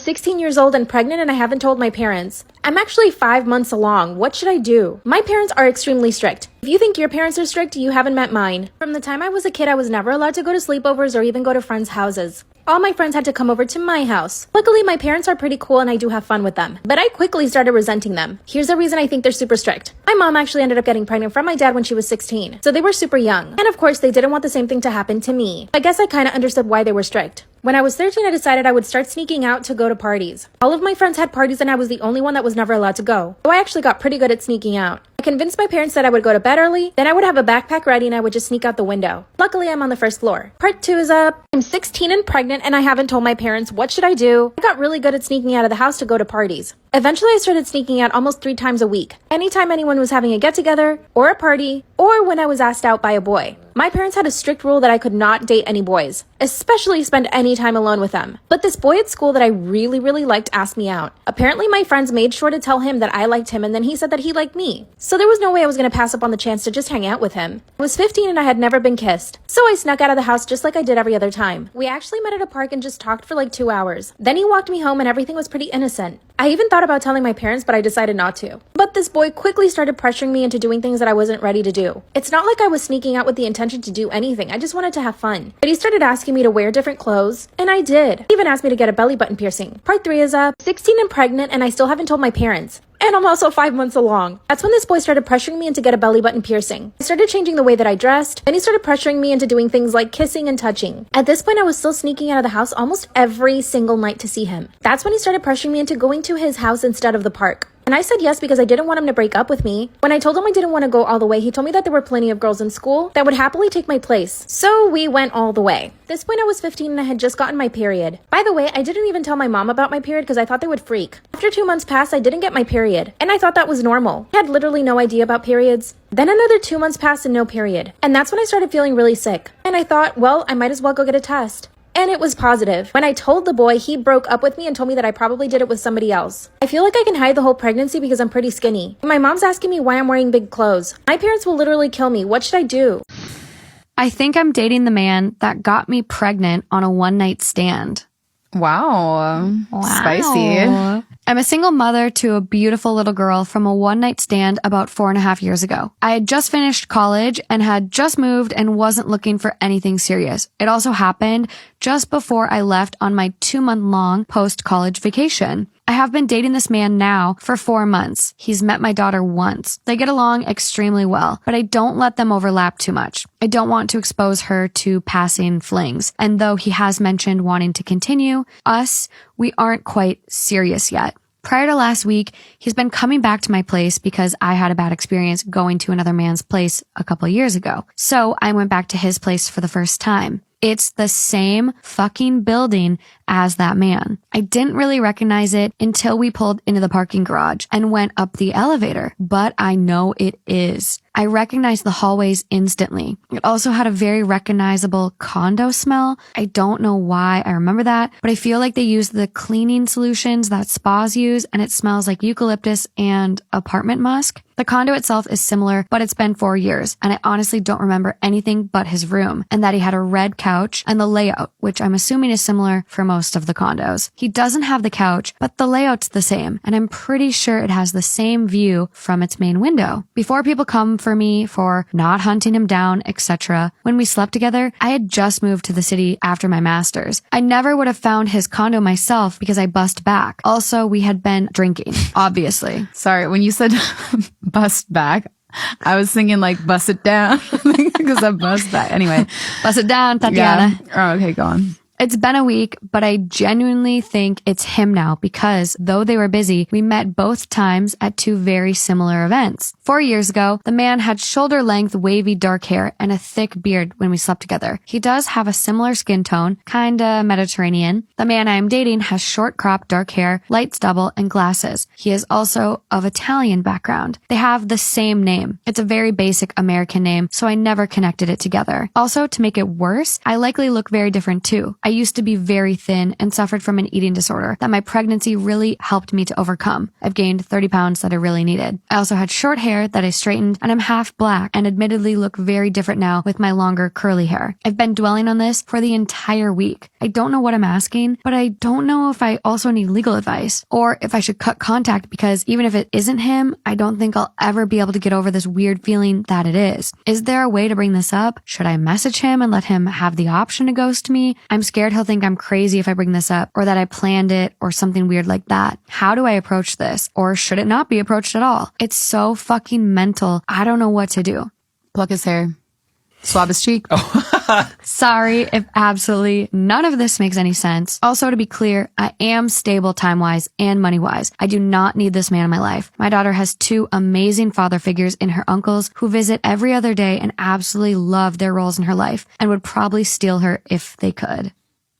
16 years old and pregnant and I haven't told my parents. I'm actually 5 months along. What should I do? My parents are extremely strict. If you think your parents are strict, you haven't met mine. From the time I was a kid, I was never allowed to go to sleepovers or even go to friends' houses. All my friends had to come over to my house. Luckily, my parents are pretty cool and I do have fun with them. But I quickly started resenting them. Here's the reason I think they're super strict. My mom actually ended up getting pregnant from my dad when she was 16. So they were super young. And of course, they didn't want the same thing to happen to me. I guess I kind of understood why they were strict. When I was 13, I decided I would start sneaking out to go to parties. All of my friends had parties and I was the only one that was never allowed to go. So I actually got pretty good at sneaking out. I convinced my parents that I would go to bed early, then I would have a backpack ready and I would just sneak out the window. Luckily, I'm on the first floor. Part 2 is up. I'm 16 and pregnant and I haven't told my parents. What should I do? I got really good at sneaking out of the house to go to parties. Eventually, I started sneaking out almost 3 times a week. Anytime anyone was having a get-together, or a party, or when I was asked out by a boy. My parents had a strict rule that I could not date any boys, especially spend any time alone with them. But this boy at school that I really liked asked me out. Apparently, my friends made sure to tell him that I liked him and then he said that he liked me. So there was no way I was going to pass up on the chance to just hang out with him. I was 15 and I had never been kissed. So I snuck out of the house just like I did every other time. We actually met at a park and just talked for like 2 hours. Then he walked me home and everything was pretty innocent. I even thought about telling my parents, but I decided not to. But this boy quickly started pressuring me into doing things that I wasn't ready to do. It's not like I was sneaking out with the intention to do anything. I just wanted to have fun. But he started asking me to wear different clothes, and I did. He even asked me to get a belly button piercing. Part 3 is up. 16 and pregnant, and I still haven't told my parents. And I'm also 5 months along. That's when this boy started pressuring me into get a belly button piercing. I started changing the way that I dressed, and he started pressuring me into doing things like kissing and touching. At this point, I was still sneaking out of the house almost every single night to see him. That's when he started pressuring me into going to his house instead of the park. And I said yes because I didn't want him to break up with me. When I told him I didn't want to go all the way, he told me that there were plenty of girls in school that would happily take my place. So we went all the way. At this point, I was 15 and I had just gotten my period. By the way, I didn't even tell my mom about my period because I thought they would freak. After 2 months passed, I didn't get my period. And I thought that was normal. I had literally no idea about periods. Then another 2 months passed and no period. And that's when I started feeling really sick. And I thought, well, I might as well go get a test. And it was positive. When I told the boy, he broke up with me and told me that I probably did it with somebody else. I feel like I can hide the whole pregnancy because I'm pretty skinny. My mom's asking me why I'm wearing big clothes. My parents will literally kill me. What should I do? I think I'm dating the man that got me pregnant on a one-night stand. Wow. Spicy. I'm a single mother to a beautiful little girl from a one-night stand about 4.5 years ago. I had just finished college and had just moved and wasn't looking for anything serious. It also happened just before I left on my 2-month-long post-college vacation. I have been dating this man now for 4 months. He's met my daughter once. They get along extremely well, but I don't let them overlap too much. I don't want to expose her to passing flings. And though he has mentioned wanting to continue, we aren't quite serious yet. Prior to last week, he's been coming back to my place because I had a bad experience going to another man's place a couple of years ago. So I went back to his place for the first time. It's the same fucking building as that man. I didn't really recognize it until we pulled into the parking garage and went up the elevator, but I know it is. I recognized the hallways instantly. It also had a very recognizable condo smell. I don't know why I remember that, but I feel like they use the cleaning solutions that spas use, and it smells like eucalyptus and apartment musk. The condo itself is similar, but it's been 4 years, and I honestly don't remember anything but his room, and that he had a red couch and the layout, which I'm assuming is similar for most of the condos. He doesn't have the couch, but the layout's the same, and I'm pretty sure it has the same view from its main window. Before people come for me for not hunting him down, etc., when we slept together, I had just moved to the city after my master's. I never would have found his condo myself because I bussed back. Also, we had been drinking, obviously. Sorry, when you said bust back, I was thinking like bust it down because I bust back. Anyway, bust it down, Tatiana. Yeah. Oh, okay, go on. It's been a week, but I genuinely think it's him now because, though they were busy, we met both times at 2 very similar events. 4 years ago, the man had shoulder-length wavy dark hair and a thick beard when we slept together. He does have a similar skin tone, kinda Mediterranean. The man I am dating has short cropped dark hair, light stubble, and glasses. He is also of Italian background. They have the same name. It's a very basic American name, so I never connected it together. Also, to make it worse, I likely look very different too. I I used to be very thin and suffered from an eating disorder that my pregnancy really helped me to overcome. I've gained 30 pounds that I really needed. I also had short hair that I straightened, and I'm half black and admittedly look very different now with my longer curly hair. I've been dwelling on this for the entire week. I don't know what I'm asking, but I don't know if I also need legal advice or if I should cut contact, because even if it isn't him, I don't think I'll ever be able to get over this weird feeling that it is. Is there a way to bring this up? Should I message him and let him have the option to ghost me? I'm scared he'll think I'm crazy if I bring this up, or that I planned it, or something weird like that. How do I approach this? Or should it not be approached at all? It's so fucking mental. I don't know what to do. Pluck his hair. Swab his cheek. Sorry if absolutely none of this makes any sense. Also, to be clear, I am stable time-wise and money-wise. I do not need this man in my life. My daughter has 2 amazing father figures in her uncles who visit every other day and absolutely love their roles in her life and would probably steal her if they could.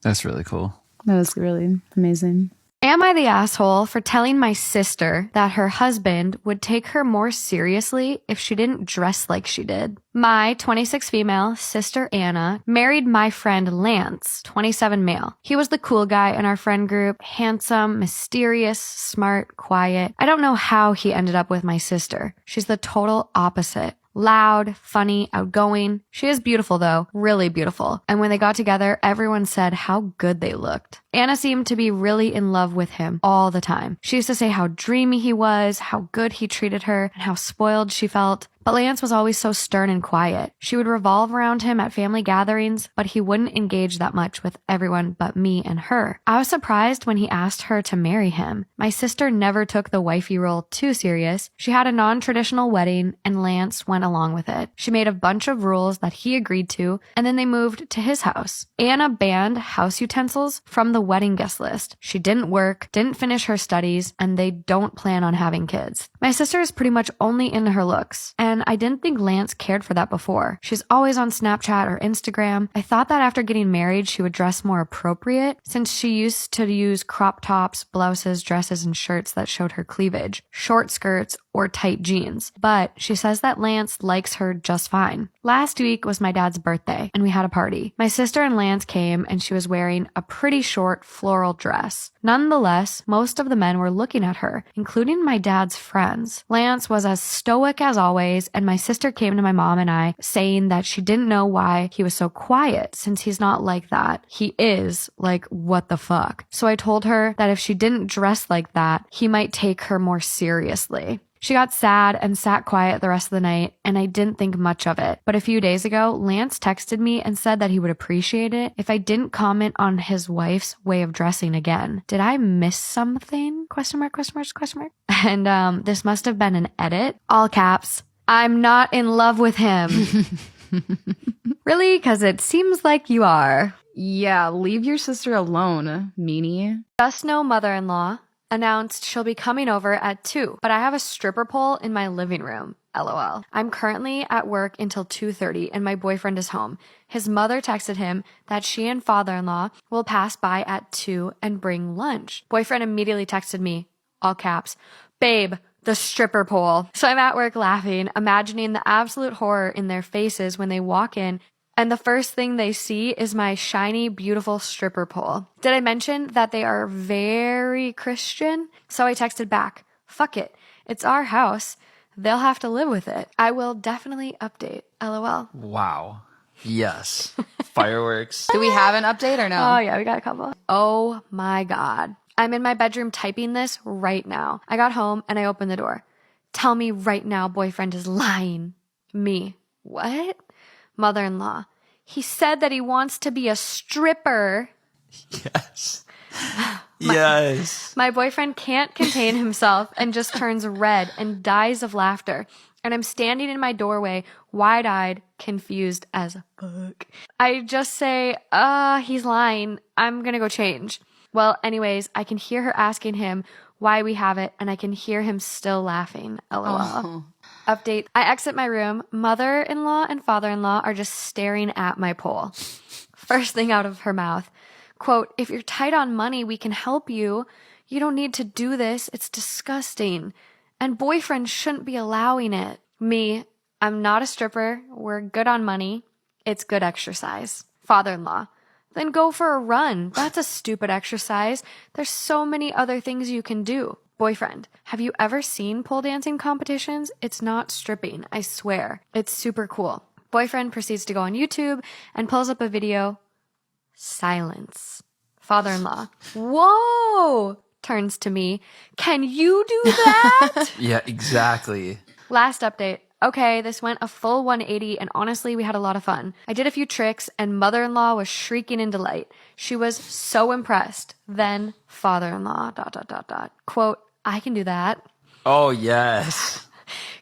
That's really cool. That was really amazing. Am I the asshole for telling my sister that her husband would take her more seriously if she didn't dress like she did? My 26 female sister Anna married my friend Lance, 27 male. He was the cool guy in our friend group, handsome, mysterious, smart, quiet. I don't know how he ended up with my sister. She's the total opposite. Loud, funny, outgoing. She is beautiful though, really beautiful. And when they got together, everyone said how good they looked. Anna seemed to be really in love with him all the time. She used to say how dreamy he was, how good he treated her, and how spoiled she felt. But Lance was always so stern and quiet. She would revolve around him at family gatherings, but he wouldn't engage that much with everyone but me and her. I was surprised when he asked her to marry him. My sister never took the wifey role too serious. She had a non-traditional wedding, and Lance went along with it. She made a bunch of rules that he agreed to, and then they moved to his house. Anna banned house utensils from the wedding guest list. She didn't work, didn't finish her studies, and they don't plan on having kids. My sister is pretty much only into her looks, and I didn't think Lance cared for that before. She's always on Snapchat or Instagram. I thought that after getting married, she would dress more appropriate, since she used to use crop tops, blouses, dresses, and shirts that showed her cleavage, short skirts, or tight jeans. But she says that Lance likes her just fine. Last week was my dad's birthday, and we had a party. My sister and Lance came, and she was wearing a pretty short floral dress. Nonetheless, most of the men were looking at her, including my dad's friends. Lance was as stoic as always, and my sister came to my mom and I saying that she didn't know why he was so quiet, since he's not like that. He is, like, what the fuck? So I told her that if she didn't dress like that, he might take her more seriously. She got sad and sat quiet the rest of the night, and I didn't think much of it. But a few days ago, Lance texted me and said that he would appreciate it if I didn't comment on his wife's way of dressing again. Did I miss something? Question mark, question mark, question mark. And this must have been an edit. All caps. I'm not in love with him. Really? Because it seems like you are. Yeah, leave your sister alone, meanie. Just know mother-in-law announced she'll be coming over at 2, but I have a stripper pole in my living room. LOL. I'm currently at work until 2:30 and my boyfriend is home. His mother texted him that she and father-in-law will pass by at 2 and bring lunch. Boyfriend immediately texted me, all caps, "Babe, the stripper pole." So I'm at work laughing, imagining the absolute horror in their faces when they walk in, and the first thing they see is my shiny, beautiful stripper pole. Did I mention that they are very Christian? So I texted back, "Fuck it. It's our house. They'll have to live with it. I will definitely update. LOL." Wow. Yes. Fireworks. Do we have an update or no? Oh yeah, we got a couple. Oh my God. I'm in my bedroom typing this right now. I got home and I opened the door. "Tell me right now boyfriend is lying." Me. What? Mother-in-law. "He said that he wants to be a stripper." Yes. Yes. My boyfriend can't contain himself and just turns red and dies of laughter. And I'm standing in my doorway, wide-eyed, confused as fuck. I just say, he's lying. I'm gonna go change. Well, anyways, I can hear her asking him why we have it, and I can hear him still laughing. LOL. Oh. Update. I exit my room. Mother-in-law and father-in-law are just staring at my pole. First thing out of her mouth, quote, "If you're tight on money, we can help you. You don't need to do this. It's disgusting. And boyfriend shouldn't be allowing it." Me, "I'm not a stripper. We're good on money. It's good exercise." Father-in-law, Then go for a run. That's a stupid exercise. There's so many other things you can do. Boyfriend, have you ever seen pole dancing competitions? It's not stripping, I swear. It's super cool. Boyfriend proceeds to go on YouTube and pulls up a video. Silence. Father-in-law, whoa, turns to me. Can you do that? Yeah, exactly. Last update. Okay, this went a full 180 and honestly, we had a lot of fun. I did a few tricks and mother-in-law was shrieking in delight. She was so impressed. Then father-in-law, ... Quote, I can do that. Oh, yes.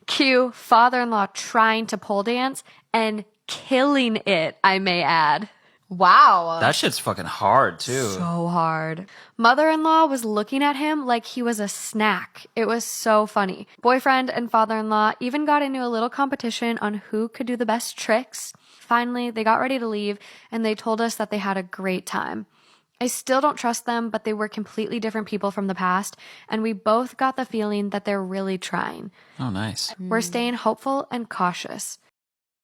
Cue father-in-law trying to pole dance and killing it, I may add. Wow. That shit's fucking hard, too. So hard. Mother-in-law was looking at him like he was a snack. It was so funny. Boyfriend and father-in-law even got into a little competition on who could do the best tricks. Finally, they got ready to leave and they told us that they had a great time. I still don't trust them, but they were completely different people from the past, and we both got the feeling that they're really trying. Oh, nice. We're staying hopeful and cautious.